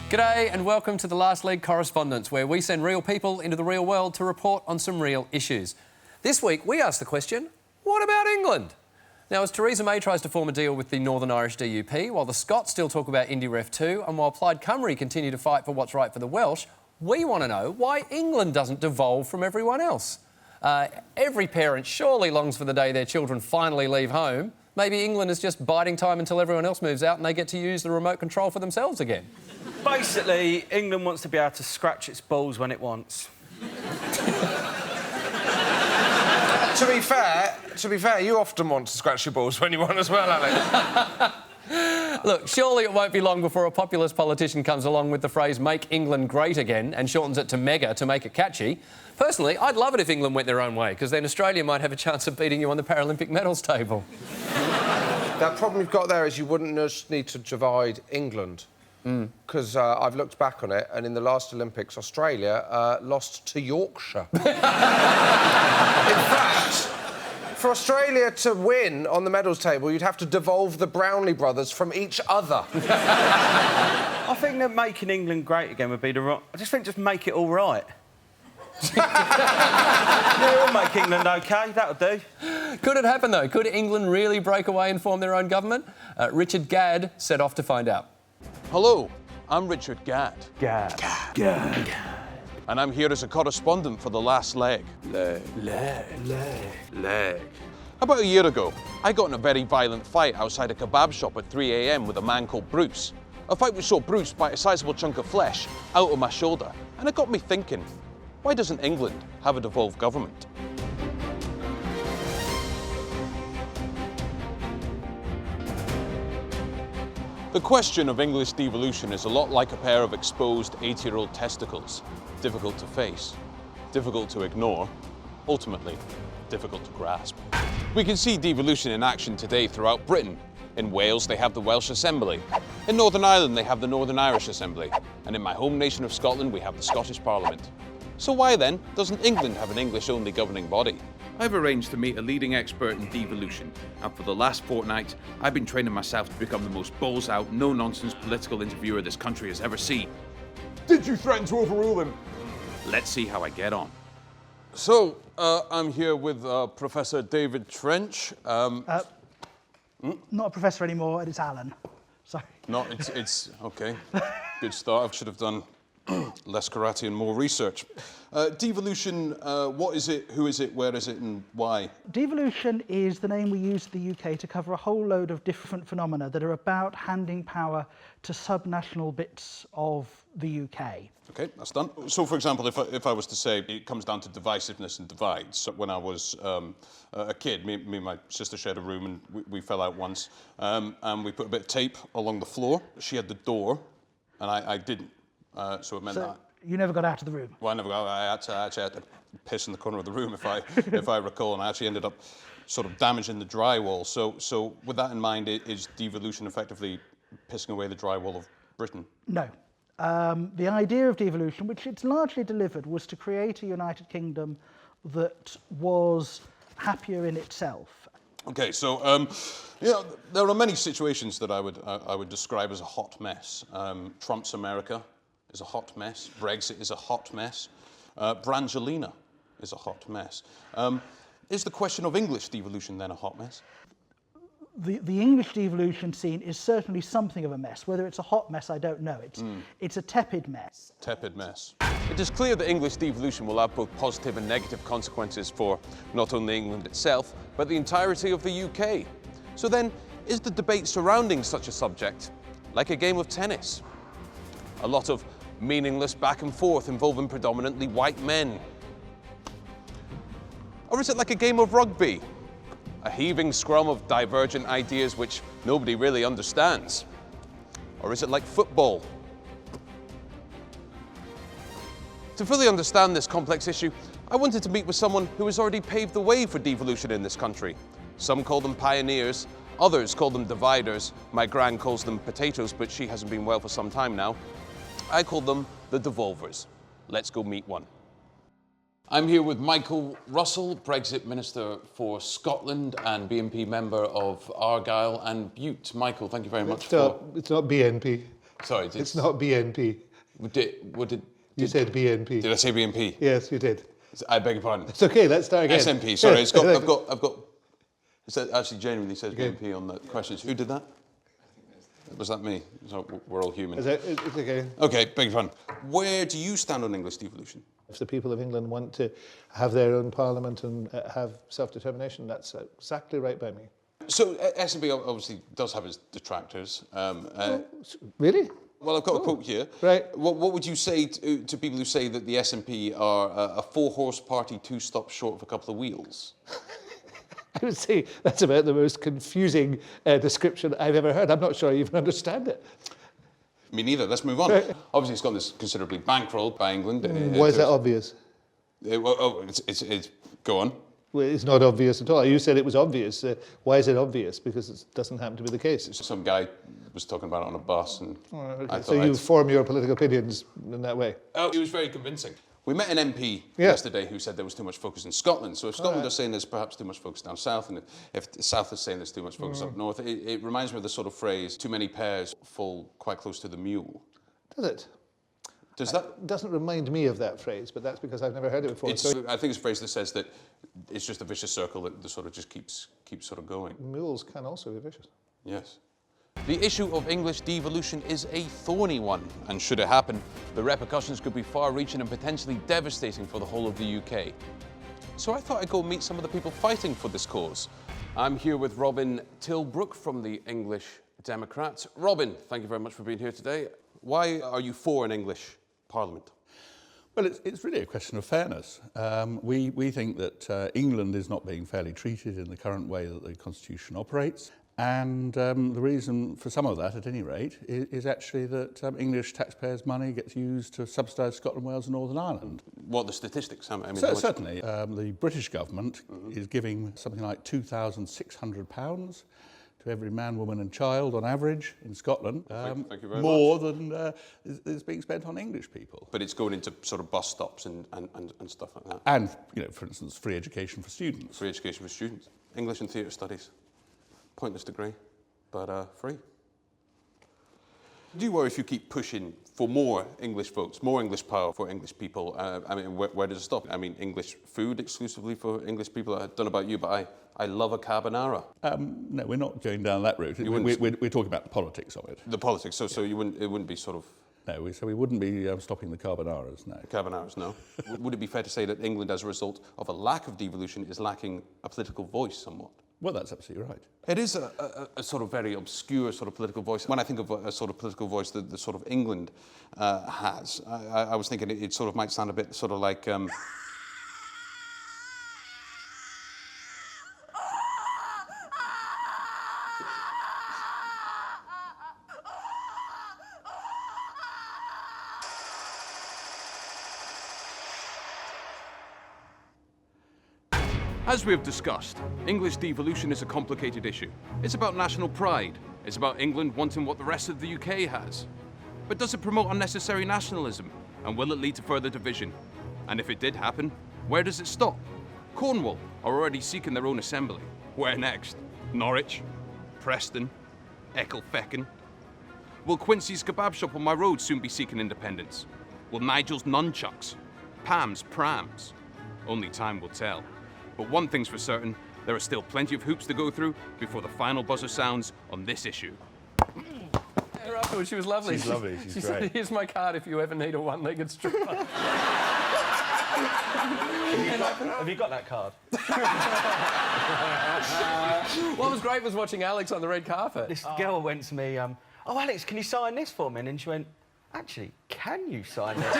G'day and welcome to the Last League Correspondents, where we send real people into the real world to report on some real issues. This week we ask the question, what about England? Now, as Theresa May tries to form a deal with the Northern Irish DUP, while the Scots still talk about Indy Ref 2, and while Plaid Cymru continue to fight for what's right for the Welsh, we want to know why England doesn't devolve from everyone else. Every parent surely longs for the day their children finally leave home. Maybe England is just biding time until everyone else moves out and they get to use the remote control for themselves again. Basically, England wants to be able to scratch its balls when it wants. To be fair, you often want to scratch your balls when you want as well, Alex. Look, surely it won't be long before a populist politician comes along with the phrase "Make England Great Again" and shortens it to MEGA to make it catchy. Personally, I'd love it if England went their own way, because then Australia might have a chance of beating you on the Paralympic medals table. That problem you've got there is you wouldn't just need to divide England. Because I've looked back on it, and in the last Olympics, Australia lost to Yorkshire. In fact, for Australia to win on the medals table, you'd have to devolve the Brownlee brothers from each other. I think that making England great again would be the wrong... I just think just make it all right. Yeah, we'll make England OK, that'll do. Could it happen, though? Could England really break away and form their own government? Richard Gadd set off to find out. Hello, I'm Richard Gadd. Gadd. And I'm here as a correspondent for The Last Leg. Leg. About a year ago, I got in a very violent fight outside a kebab shop at 3 a.m. with a man called Bruce. A fight which saw Bruce bite a sizable chunk of flesh out of my shoulder, and it got me thinking, why doesn't England have a devolved government? The question of English devolution is a lot like a pair of exposed 8-year-old testicles. Difficult to face, difficult to ignore, ultimately difficult to grasp. We can see devolution in action today throughout Britain. In Wales, they have the Welsh Assembly. In Northern Ireland, they have the Northern Irish Assembly. And in my home nation of Scotland, we have the Scottish Parliament. So why then doesn't England have an English-only governing body? I've arranged to meet a leading expert in devolution, and for the last fortnight, I've been training myself to become the most balls-out, no-nonsense political interviewer this country has ever seen. Did you threaten to overrule him? Let's see how I get on. So, I'm here with Professor David Trench. Not a professor anymore, it's Alan. Sorry. No, it's okay. Good start. I should have done less karate and more research. Devolution, what is it, who is it, where is it, and why? Devolution is the name we use in the UK to cover a whole load of different phenomena that are about handing power to subnational bits of the UK. Okay, that's done. So, for example, if I was to say it comes down to divisiveness and divides. So when I was a kid, me and my sister shared a room, and we fell out once, and we put a bit of tape along the floor. She had the door, and I didn't. So it meant that you never got out of the room? Well, I never got. I actually had to piss in the corner of the room, if I recall, and I actually ended up sort of damaging the drywall. So with that in mind, is devolution effectively pissing away the drywall of Britain? No. The idea of devolution, which it's largely delivered, was to create a United Kingdom that was happier in itself. Okay, so there are many situations that I would describe as a hot mess. Trump's America is a hot mess. Brexit is a hot mess. Brangelina is a hot mess. Is the question of English devolution then a hot mess? The English devolution scene is certainly something of a mess. Whether it's a hot mess, I don't know. It's a tepid mess. Tepid mess. It is clear that English devolution will have both positive and negative consequences for not only England itself, but the entirety of the UK. So then, is the debate surrounding such a subject like a game of tennis? A lot of meaningless back and forth involving predominantly white men? Or is it like a game of rugby? A heaving scrum of divergent ideas which nobody really understands? Or is it like football? To fully understand this complex issue, I wanted to meet with someone who has already paved the way for devolution in this country. Some call them pioneers, others call them dividers. My gran calls them potatoes, but she hasn't been well for some time now. I call them the devolvers. Let's go meet one. I'm here with Michael Russell, Brexit Minister for Scotland and BNP member of Argyll and Bute. Michael, thank you very much It's not BNP. Sorry, It's not BNP. You said BNP. Did I say BNP? Yes, you did. I beg your pardon. It's okay, let's start again. SNP, sorry. I've got... It actually genuinely says BNP on the questions. Who did that? Was that me? So we're all human. It's okay. Okay, beg your pardon. Where do you stand on English devolution? If the people of England want to have their own parliament and have self-determination, that's exactly right by me. So SNP obviously does have its detractors. Really? Well, I've got a quote here. Right. What would you say to people who say that the SNP are a four-horse party, two stops short of a couple of wheels? I would say that's about the most confusing description I've ever heard. I'm not sure I even understand it. Me neither. Let's move on. Obviously, it's gone considerably bankrolled by England. Why is that obvious? It's go on. Well, it's not obvious at all. You said it was obvious. Why is it obvious? Because it doesn't happen to be the case. Some guy was talking about it on a bus, and I thought so you form your political opinions in that way? Oh, it was very convincing. We met an MP yesterday who said there was too much focus in Scotland. So if Scotland is saying there's perhaps too much focus down south, and if the south is saying there's too much focus up north, it reminds me of the sort of phrase, too many pears fall quite close to the mule. Does it? Does that? It doesn't remind me of that phrase, but that's because I've never heard it before. I think it's a phrase that says that it's just a vicious circle that sort of just keeps sort of going. Mules can also be vicious. Yes. The issue of English devolution is a thorny one, and should it happen, the repercussions could be far-reaching and potentially devastating for the whole of the UK. So I thought I'd go meet some of the people fighting for this cause. I'm here with Robin Tilbrook from the English Democrats. Robin, thank you very much for being here today. Why are you for an English Parliament? Well, it's really a question of fairness. We think that England is not being fairly treated in the current way that the Constitution operates. And the reason for some of that, at any rate, is actually that English taxpayers' money gets used to subsidise Scotland, Wales and Northern Ireland. What, the statistics? I mean, Certainly. The British government is giving something like £2,600 to every man, woman and child on average in Scotland. Thank you very more much. Than is being spent on English people. But it's going into sort of bus stops and stuff like that. And, for instance, free education for students. Free education for students. English and theatre studies. Pointless degree, but free. Do you worry if you keep pushing for more English votes, more English power for English people? I mean, where does it stop? I mean, English food exclusively for English people? I don't know about you, but I love a carbonara. No, we're not going down that route. We're talking about the politics of it. The politics, so it wouldn't be sort of... No, so we wouldn't be stopping the carbonaras, no. Carbonaras, no. Would it be fair to say that England, as a result of a lack of devolution, is lacking a political voice somewhat? Well, that's absolutely right. It is a sort of very obscure sort of political voice. When I think of a sort of political voice that the sort of England has, I was thinking it sort of might sound a bit sort of like... As we have discussed, English devolution is a complicated issue. It's about national pride. It's about England wanting what the rest of the UK has. But does it promote unnecessary nationalism? And will it lead to further division? And if it did happen, where does it stop? Cornwall are already seeking their own assembly. Where next? Norwich? Preston? Ecclefechan? Will Quincy's kebab shop on my road soon be seeking independence? Will Nigel's nunchucks? Pam's prams? Only time will tell. But one thing's for certain, there are still plenty of hoops to go through before the final buzzer sounds on this issue. Yeah, Russell, she was lovely. She's lovely, she's she great. said, here's my card if you ever need a one-legged stripper. Have you got that card? What was great was watching Alex on the red carpet. This girl went to me, oh, Alex, can you sign this for me? And then she went, actually, can you sign this?